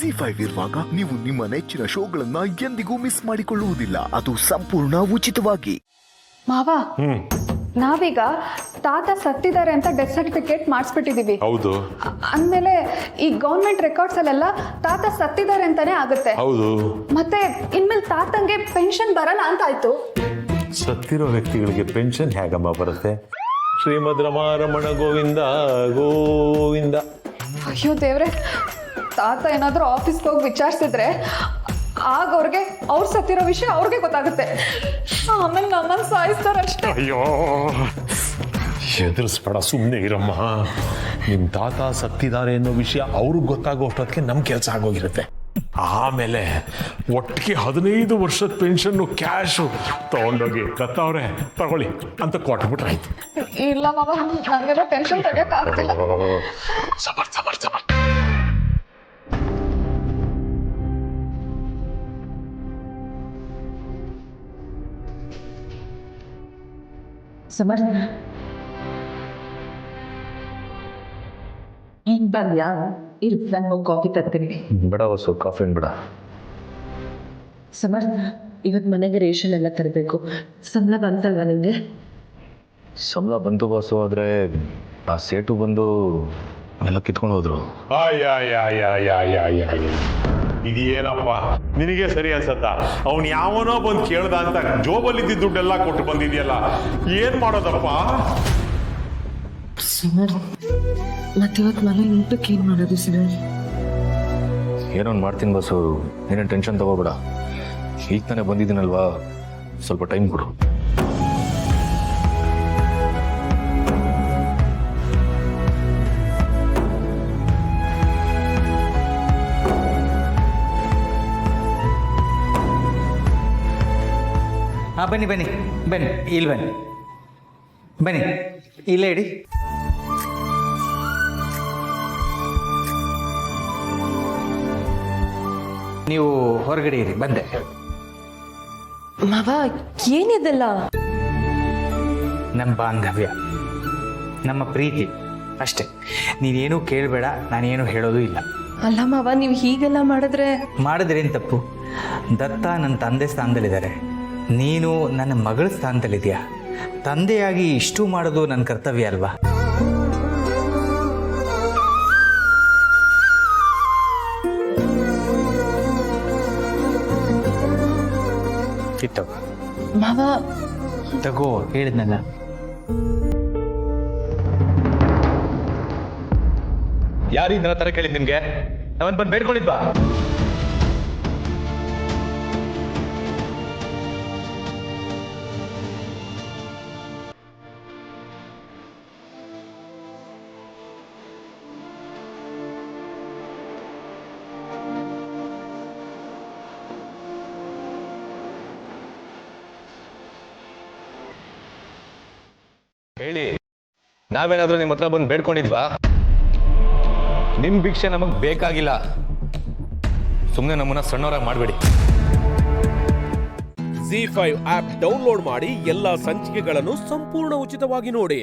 ZEE5 ಇರುವಾಗ ನೀವು ನಿಮ್ಮ ನೆಚ್ಚಿನ ಶೋಗಳನ್ನ ಎಂದಿಗೂ ಮಿಸ್ ಮಾಡಿಕೊಳ್ಳುವುದಿಲ್ಲ. ಅದು ಸಂಪೂರ್ಣ ಉಚಿತವಾಗಿ. ಮಾವ, ನಾವೀಗ ತಾತ ಸತ್ತಿದ್ದಾರೆ ಅಂತ ಡೆತ್ ಸರ್ಟಿಫಿಕೇಟ್ ಮಾಡಿಸ್ಬಿಟ್ಟಿದೀವಿ. ಹೌದು. ಅಂದ್ಮೇಲೆ ಈ ಗೌರ್ಮೆಂಟ್ ರೆಕಾರ್ಡ್ಸ್ ಅಲ್ಲೆಲ್ಲ ತಾತ ಸತ್ತಿದ್ದಾರೆ ಅಂತಾನೆ ಆಗುತ್ತೆ. ಹೌದು. ಮತ್ತೆ ಇನ್ಮೇಲೆ ತಾತಂಗೆ ಪೆನ್ಷನ್ ಬರಲ್ಲ ಅಂತ ಆಯ್ತು. ಸತ್ತಿರೋ ವ್ಯಕ್ತಿಗಳಿಗೆ ಪೆನ್ಷನ್ ಹೇಗಮ್ಮ ಬರುತ್ತೆ? ಶ್ರೀಮದ್ ರಮಾರಮಣ ಗೋವಿಂದ ಗೋವಿಂದ. ಅಯ್ಯೋ ದೇವ್ರೆ, ತಾತ ಏನಾದ್ರೂ ಆಫೀಸ್ಗೆ ಹೋಗಿ ವಿಚಾರಿಸಿದ್ರೆ ಆಗ ಅವ್ರು ಸತ್ತಿರೋ ವಿಷಯ ಅವ್ರಿಗೆ ಗೊತ್ತಾಗುತ್ತೆ. ಆಮೇಲೆ ನಮ್ಮನ್ನು ಸಾಯಿಸ್ತಾರಷ್ಟೇ. ಅಯ್ಯೋ, ಎದುರಿಸ್ಬೇಡ, ಸುಮ್ಮನೆ ಇರಮ್ಮ. ನಿಮ್ಮ ತಾತ ಸತ್ತಿದ್ದಾರೆ ಅನ್ನೋ ವಿಷಯ ಅವ್ರಿಗೆ ಗೊತ್ತಾಗೋಷ್ಟೊತ್ತಿಗೆ ನಮ್ಮ ಕೆಲಸ ಆಗೋಗಿರುತ್ತೆ. ಆಮೇಲೆ ಒಟ್ಟಿಗೆ 15 ವರ್ಷದ ಪೆನ್ಷನ್ನು ಕ್ಯಾಶು ತಗೊಂಡೋಗಿ ದತ್ತವ್ರೆ ತಗೊಳ್ಳಿ ಅಂತ ಕೊಟ್ಬಿಟ್ರಾಯ್ತು. ಇಲ್ಲ ಮಾವ, ನನಗೆಲ್ಲ ಪೆನ್ಷನ್ ತೆಗಿಯಕ್ಕಾಗ್ತಿಲ್ಲ. ಸಮರ್ ಸಮರ್ ಸಮರ್. ಸಮರ್, ಬಂದ್ಯಾ? ಇರು, ನಾನು ಹೋಗಿ ಕಾಫಿ ತರ್ತೀನಿ. ಬೇಡ ವಸು, ಕಾಫಿ ಬೇಡ. ಸಮರ್, ಇವತ್ತು ಮನೆಗೆ ರೇಷನ್ ಎಲ್ಲ ತರಬೇಕು. ಸಂಬಳ ಬಂತಲ್ವಾ ನಿಮಗೆ? ಸಂಬಳ ಬಂತು ಬಾಸು, ಆದರೆ ಆ ಸೇಟು ಬಂದು ಎಲ್ಲ ಕಿತ್ಕೊಂಡು ಹೋದ್ರು. ಇದೇನಪ್ಪ ನಿನಗೆ ಸರಿ ಅನ್ಸತ್ತ? ಅವನು ಯಾವನೋ ಬಂದು ಕೇಳ್ದ ಅಂತ ಜೋಬಲ್ಲಿದ್ದ ದುಡ್ಡೆಲ್ಲ ಕೊಟ್ಟು ಬಂದಿದ್ಯಲ್ಲ, ಏನ್ ಮಾಡೋದಪ್ಪ? ಸಮರ್, ಮತ್ತಿವತ್ತು ಮನೆ ಊಟಕ್ಕೆ ಏನು ಮಾಡೋದು ಸಮರ್? ಏನೊಂದು ಮಾಡ್ತೀನಿ ಬಾಸು, ಏನೇನು ಟೆನ್ಷನ್ ತಗೋಬೇಡ. ಈಗ ತಾನೇ ಬಂದಿದ್ದೀನಲ್ವಾ, ಸ್ವಲ್ಪ ಟೈಮ್ ಕೊಡು. ಹಾಂ, ಬನ್ನಿ ಬನ್ನಿ ಬನ್ನಿ, ಇಲ್ಲಿ ಬನ್ನಿ ಬನ್ನಿ, ಇಲ್ಲೇ ಇಡಿ. ನೀವು ಹೊರಗಡೆ ಇರಿ, ಬಂದೆ. ಮಾವ, ಏನಿದೆಲ್ಲ? ನಮ್ಮ ಬಾಂಧವ್ಯ, ನಮ್ಮ ಪ್ರೀತಿ ಅಷ್ಟೇ. ನೀನೇನು ಕೇಳಬೇಡ, ನಾನೇನು ಹೇಳೋದು ಇಲ್ಲ. ಅಲ್ಲ ಮಾವ, ನೀವು ಹೀಗೆಲ್ಲ ಮಾಡಿದ್ರೇನು ತಪ್ಪು? ದತ್ತ ನನ್ನ ತಂದೆ ಸ್ಥಾನದಲ್ಲಿದ್ದಾರೆ, ನೀನು ನನ್ನ ಮಗಳ ಸ್ಥಾನದಲ್ಲಿದೆಯಾ. ತಂದೆಯಾಗಿ ಇಷ್ಟು ಮಾಡೋದು ನನ್ನ ಕರ್ತವ್ಯ ಅಲ್ವಾ? ಇತ್ತು ಮಾವ. ತಗೋ, ಹೇಳಿದ್ನಲ್ಲ. ಯಾರು ಇದನ್ನ ತರ ಕೇಳಿದ್ ನಿಮ್ಗೆ? ನಾವನ್ ಬಂದು ಬೇಡ್ಕೊಂಡಿದ್ವಾ? ಹೇಳಿ, ನಾವೇನಾದ್ರೂ ನಿಮ್ಮ ಹತ್ರ ಬಂದು ಬೇಡ್ಕೊಂಡಿದ್ವಾ? ನಿಮ್ ಭಿಕ್ಷೆ ನಮಗ್ ಬೇಕಾಗಿಲ್ಲ. ಸುಮ್ಮನೆ ನಮ್ಮನ್ನ ಸಣ್ಣವರಾಗಿ ಮಾಡಬೇಡಿ. ZEE5 ಆಪ್ ಡೌನ್ಲೋಡ್ ಮಾಡಿ ಎಲ್ಲಾ ಸಂಚಿಕೆಗಳನ್ನು ಸಂಪೂರ್ಣ ಉಚಿತವಾಗಿ ನೋಡಿ.